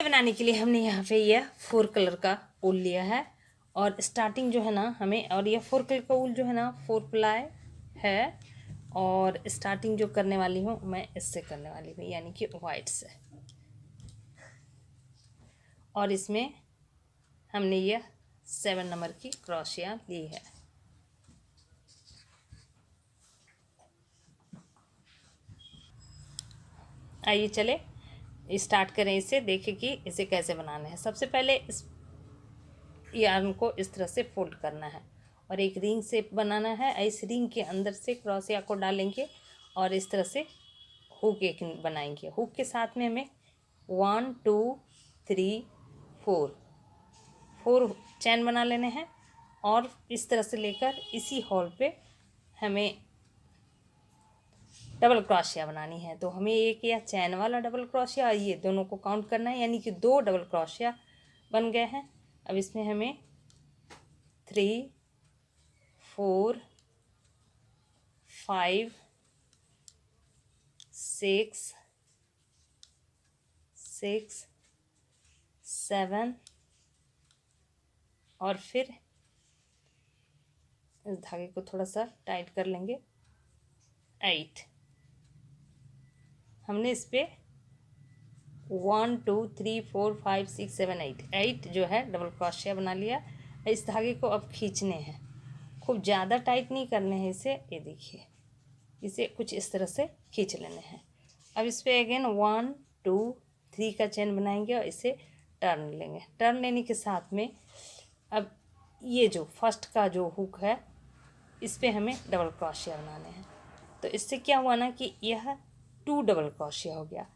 बनाने के लिए हमने यहाँ पे यह 4 कलर का ऊल लिया है और स्टार्टिंग जो है ना हमें, और यह 4 कलर का ऊल जो है ना 4 प्लाई है और स्टार्टिंग जो करने वाली हूँ मैं इससे करने वाली हूँ, यानी कि वाइट से। और इसमें हमने यह 7 नंबर की क्रोशिया ली है। आइए चले स्टार्ट करें इसे, देखें कि इसे कैसे बनाना है। सबसे पहले इस यार्न को इस तरह से फोल्ड करना है और एक रिंग शेप बनाना है। इस रिंग के अंदर से क्रोशिया को डालेंगे और इस तरह से हुक एक बनाएंगे। हुक के साथ में हमें 1 2 3 4 चैन बना लेने हैं और इस तरह से लेकर इसी होल पे हमें डबल क्रोशिया बनानी है। तो हमें एक या चैन वाला डबल क्रोशिया और ये दोनों को काउंट करना है, यानी कि 2 डबल क्रोशिया बन गए हैं। अब इसमें हमें 3 4 5 6 6 7 और फिर इस धागे को थोड़ा सा टाइट कर लेंगे 8। हमने इस पे 1 2 3 4 5 6 7 8 जो है डबल क्रोशिया बना लिया। इस धागे को अब खींचने हैं, खूब ज़्यादा टाइट नहीं करने हैं इसे। ये देखिए, इसे कुछ इस तरह से खींच लेने हैं। अब इस पे अगेन 1 2 3 का चेन बनाएंगे और इसे टर्न लेंगे। टर्न लेने के साथ में अब ये जो फर्स्ट का जो हुक है इस पे हमें डबल क्रोशिया बनाने हैं। तो इससे क्या हुआ ना कि यह 2 डबल क्रोशिया हो गया।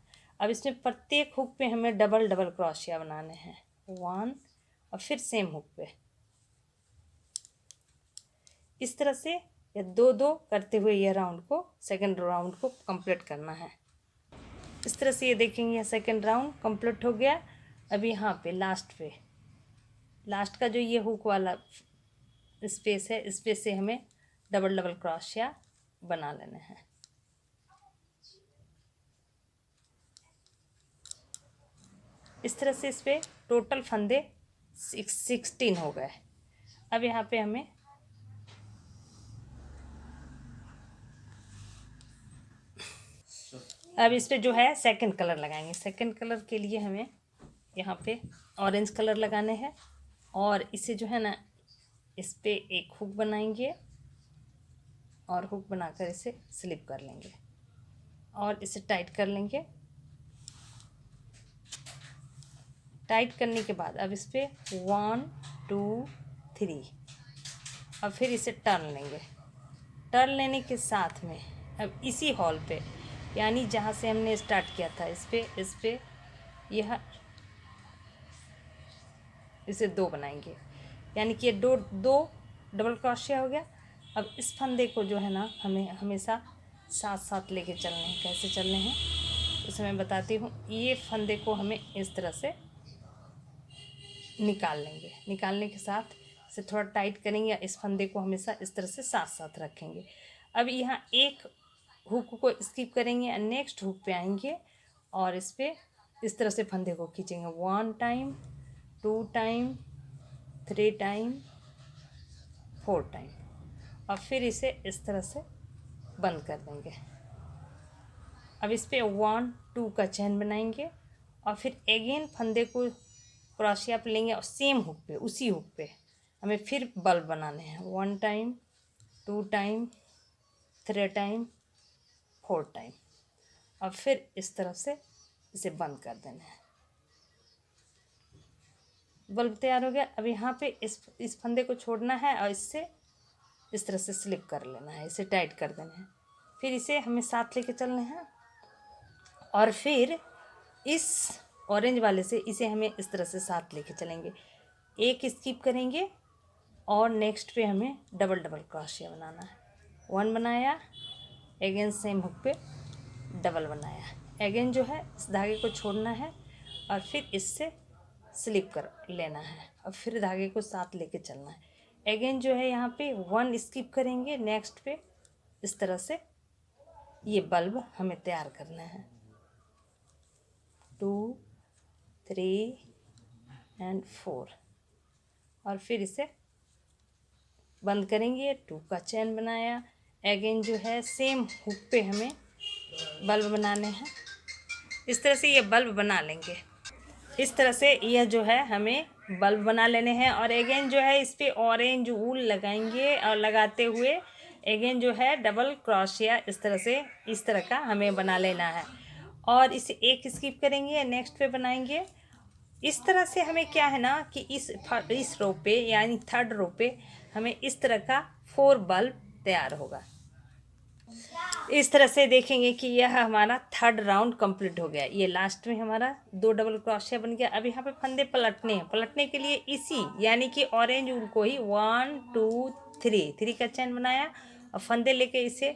अब इसमें प्रत्येक हुक पे हमें डबल डबल क्रोशिया बनाने हैं 1 और फिर सेम हुक पे इस तरह से या 2 करते हुए यह राउंड को, सेकंड राउंड को कंप्लीट करना है। इस तरह से ये देखेंगे यह सेकंड राउंड कंप्लीट हो गया। अब यहाँ पे लास्ट का जो ये हुक वाला स्पेस है, इस पे से हमें डबल डबल क्रोशिया बना लेने हैं। इस तरह से इस पे टोटल फंदे 16 हो गए। अब यहाँ पे हमें अब इस पे जो है सेकंड कलर लगाएंगे। सेकंड कलर के लिए हमें यहाँ पे ऑरेंज कलर लगाने हैं और इसे जो है ना इस पे एक हुक बनाएंगे और हुक बनाकर इसे स्लिप कर लेंगे और इसे टाइट कर लेंगे। टाइट करने के बाद अब इस पे 1 2 3 और फिर इसे टर्न लेंगे। टर्न लेने के साथ में अब इसी हॉल पे, यानी जहाँ से हमने स्टार्ट किया था, इस पे यह इसे 2 बनाएंगे, यानी कि ये दो डबल क्रोशिया हो गया। अब इस फंदे को जो है ना हमें हमेशा साथ साथ लेके चलने हैं। कैसे चलने हैं उसे मैं बताती हूँ। ये फंदे को हमें इस तरह से निकाल लेंगे। निकालने के साथ इसे थोड़ा टाइट करेंगे या इस फंदे को हमेशा इस तरह से साथ साथ रखेंगे। अब यहाँ एक हुक को स्किप करेंगे और नेक्स्ट हुक पे आएंगे और इस पे इस तरह से फंदे को खींचेंगे 1 टाइम 2 टाइम 3 टाइम 4 टाइम और फिर इसे इस तरह से बंद कर देंगे। अब इस पे 1 2 का चैन बनाएंगे और फिर अगेन फंदे को क्रोशिया पे लेंगे और सेम हुक पे, उसी हुक पे हमें फिर बल्ब बनाने हैं 1 टाइम 2 टाइम 3 टाइम 4 टाइम और फिर इस तरफ से इसे बंद कर देना है। बल्ब तैयार हो गया। अब यहाँ पे इस फंदे को छोड़ना है और इससे इस तरह से स्लिप कर लेना है, इसे टाइट कर देना है। फिर इसे हमें साथ लेके चलना है और फिर इस ऑरेंज वाले से इसे हमें इस तरह से साथ लेके चलेंगे। एक स्किप करेंगे और नेक्स्ट पे हमें डबल डबल क्रोशिया बनाना है। 1 बनाया, अगेन सेम हुक पे डबल बनाया, अगेन जो है इस धागे को छोड़ना है और फिर इससे स्लिप कर लेना है और फिर धागे को साथ लेके चलना है। अगेन जो है यहाँ पे 1 स्किप करेंगे, नेक्स्ट पे इस तरह से ये बल्ब हमें तैयार करना है 2 3 एंड 4 और फिर इसे बंद करेंगे। 2 का चेन बनाया। अगेन जो है सेम हुक पे हमें बल्ब बनाने हैं। इस तरह से ये बल्ब बना लेंगे। इस तरह से यह जो है हमें बल्ब बना लेने हैं। और अगेन जो है इस पे ऑरेंज वूल लगाएंगे और लगाते हुए अगेन जो है डबल क्रोशिया इस तरह का हमें बना लेना है। और इसे एक स्किप करेंगे, नेक्स्ट पे बनाएंगे। इस तरह से हमें क्या है ना कि इस रो पे यानी थर्ड रो पे हमें इस तरह का 4 बल्ब तैयार होगा। इस तरह से देखेंगे कि यह हमारा थर्ड राउंड कंप्लीट हो गया। ये लास्ट में हमारा 2 डबल क्रोशिया बन गया। अब यहाँ पे फंदे पलटने हैं। पलटने के लिए इसी यानी कि ऑरेंज वूल को ही 1 2 3 का चैन बनाया और फंदे लेके इसे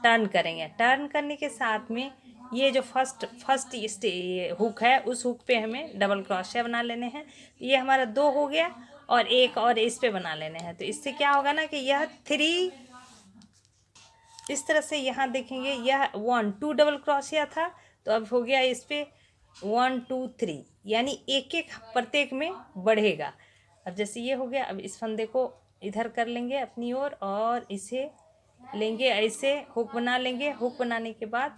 टर्न करेंगे। टर्न करने के साथ में ये जो फर्स्ट हुक है उस हुक पे हमें डबल क्रोशिया बना लेने हैं। ये हमारा 2 हो गया और एक और इस पे बना लेने हैं। तो इससे क्या होगा ना कि यह 3 इस तरह से यहाँ देखेंगे यह 1 2 डबल क्रोशिया था तो अब हो गया इस पे 1 2 3 यानी एक एक प्रत्येक में बढ़ेगा। अब जैसे ये हो गया, अब इस फंदे को इधर कर लेंगे अपनी ओर और इसे लेंगे ऐसे हुक बना लेंगे। हुक बनाने के बाद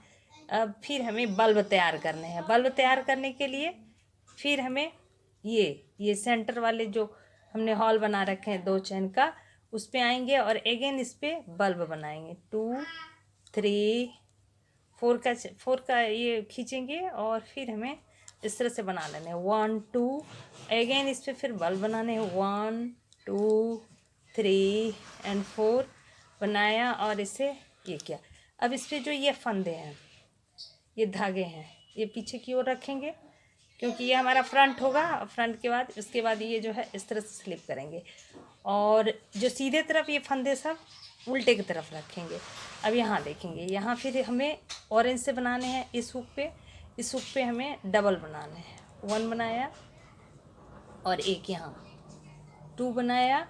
अब फिर हमें बल्ब तैयार करने हैं। बल्ब तैयार करने के लिए फिर हमें ये सेंटर वाले जो हमने हॉल बना रखे हैं 2 चैन का उस पे आएंगे और अगेन इस पे बल्ब बनाएंगे। 2 3 4 का ये खींचेंगे और फिर हमें इस तरह से बना लेने हैं 1 2 अगेन इस पे फिर बल्ब बनाने हैं 1 2 3 एंड 4 बनाया और इसे ये किया। अब इस पे जो ये फंदे हैं ये धागे हैं ये पीछे की ओर रखेंगे क्योंकि ये हमारा फ्रंट होगा। फ्रंट के बाद इसके बाद ये जो है इस तरह से स्लिप करेंगे और जो सीधे तरफ ये फंदे सब उल्टे की तरफ रखेंगे। अब यहाँ देखेंगे यहाँ फिर हमें ऑरेंज से बनाने हैं इस हुक पे हमें डबल बनाने हैं। 1 बनाया और एक यहाँ 2 बनाया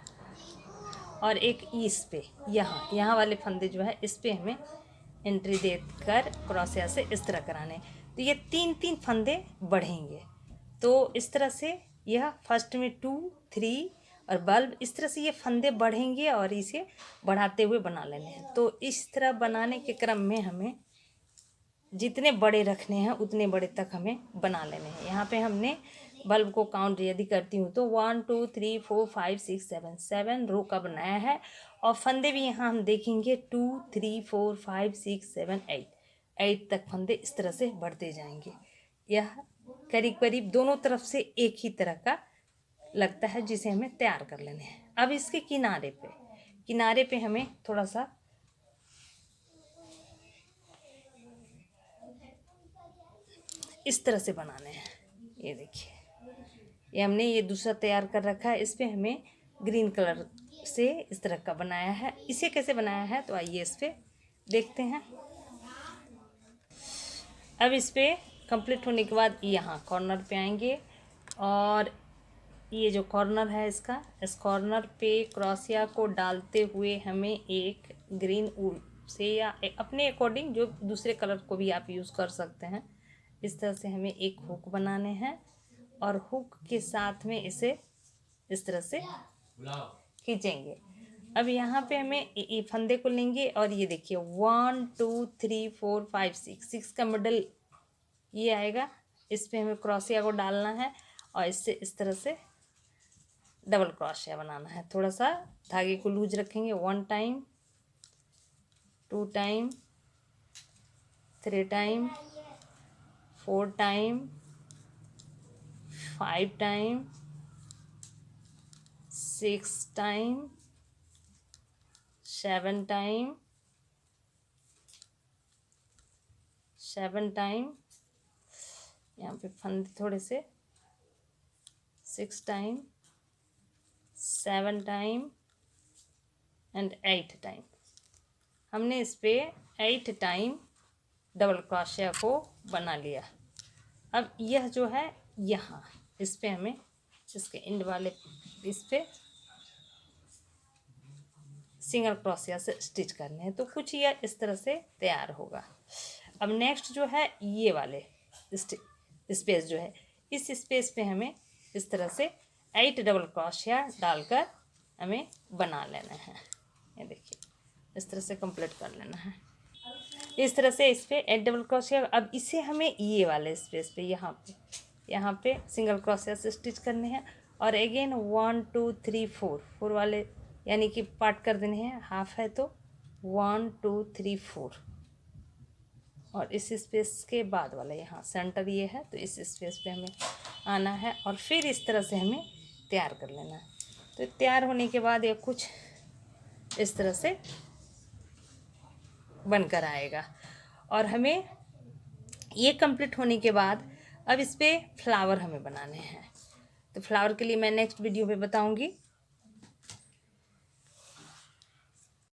और एक इस पे यहाँ वाले फंदे जो है इस पे हमें एंट्री देकर क्रोशिया से इस तरह कराने। तो ये 3 फंदे बढ़ेंगे। तो इस तरह से यह फर्स्ट में 2 3 और बल्ब इस तरह से ये फंदे बढ़ेंगे और इसे बढ़ाते हुए बना लेने हैं। तो इस तरह बनाने के क्रम में हमें जितने बड़े रखने हैं उतने बड़े तक हमें बना लेने हैं। यहाँ पे हमने बल्ब को काउंट यदि करती हूँ तो 1 2 3 4 5 6 7 रो का बनाया है। और फंदे भी यहाँ हम देखेंगे 2 3 4 5 6 7 8 तक फंदे इस तरह से बढ़ते जाएंगे। यह करीब करीब दोनों तरफ से एक ही तरह का लगता है जिसे हमें तैयार कर लेने हैं। अब इसके किनारे पे हमें थोड़ा सा इस तरह से बनाने हैं। ये देखिए ये हमने ये दूसरा तैयार कर रखा है। इस पे हमें ग्रीन कलर से इस तरह का बनाया है। इसे कैसे बनाया है तो आइए इस पे देखते हैं। अब इस पे कंप्लीट होने के बाद यहाँ कॉर्नर पे आएंगे और ये जो कॉर्नर है इस कॉर्नर पे क्रोशिया को डालते हुए हमें एक ग्रीन ऊल से या अपने अकॉर्डिंग जो दूसरे कलर को भी आप यूज़ कर सकते हैं इस तरह से हमें एक हुक बनाने हैं और हुक के साथ में इसे इस तरह से खींचेंगे। अब यहाँ पे हमें ये फंदे को लेंगे और ये देखिए 1 2 3 4 5 6 का मिडल ये आएगा। इस पे हमें क्रोशिया को डालना है और इससे इस तरह से डबल क्रोशिया बनाना है। थोड़ा सा धागे को लूज रखेंगे। 1 time 2 time 3 time 4 time 5 time 6 time 7 time 7 time यहाँ पे फंदे थोड़े से 6 टाइम 7 टाइम एंड 8 टाइम। हमने इस पे 8 टाइम डबल क्रोशिया को बना लिया। अब यह जो है यहाँ इस पे हमें इसके एंड वाले इस पे सिंगल क्रोशिया से स्टिच करने हैं। तो कुछ यह इस तरह से तैयार होगा। अब नेक्स्ट जो है ये वाले स्पेस जो है इस स्पेस पे हमें इस तरह से 8 डबल क्रोशिया डालकर हमें बना लेना है। ये देखिए इस तरह से कंप्लीट कर लेना है। इस तरह से इस पे 8 डबल क्रोशिया। अब इसे हमें ये वाले स्पेस पे यहाँ पे सिंगल क्रोशिया से स्टिच करने हैं और अगेन 1 2 3 4 वाले यानी कि पार्ट कर देने हैं। हाफ है तो 1 2 3 4 और इस स्पेस के बाद वाला यहाँ सेंटर ये है तो इस स्पेस पे हमें आना है और फिर इस तरह से हमें तैयार कर लेना है। तो तैयार होने के बाद ये कुछ इस तरह से बनकर आएगा और हमें ये कंप्लीट होने के बाद अब इस पर फ्लावर हमें बनाने हैं। तो फ्लावर के लिए मैं नेक्स्ट वीडियो में बताऊंगी।